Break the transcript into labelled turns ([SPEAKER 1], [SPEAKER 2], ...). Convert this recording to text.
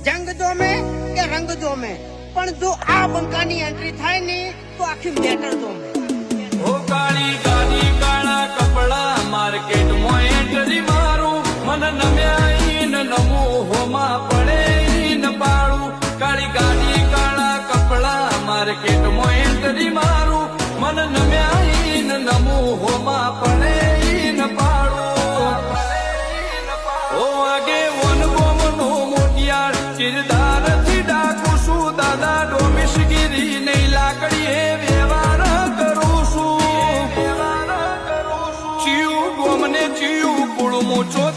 [SPEAKER 1] જંગ જો મેં કે રંગ જો મેં પણ જો આ બંકાની એન્ટ્રી થાય ને તો આખી મેટર જો મેં
[SPEAKER 2] ઓ કાળી ગાડી કાળા કપડા માર્કેટ માં એન્ટ્રી મારું મન નમ્યા ન નમું હોમાં પડે ન પાડું કાળી ગાડી કાળા કપડા માર્કેટ માં એન્ટ્રી મારું મન નમ્યા ન નમું હોમાં પડે ન પાડું ઓ આગે વન ગોમ નો મોટિયાર કિરદાર થી ડાકુ છું દાદા ડોમિશગીરી નહીં લાકડીએ વ્યવહાર કરું છું ચિયું ગોમને ચિયું કુળમું ચોથ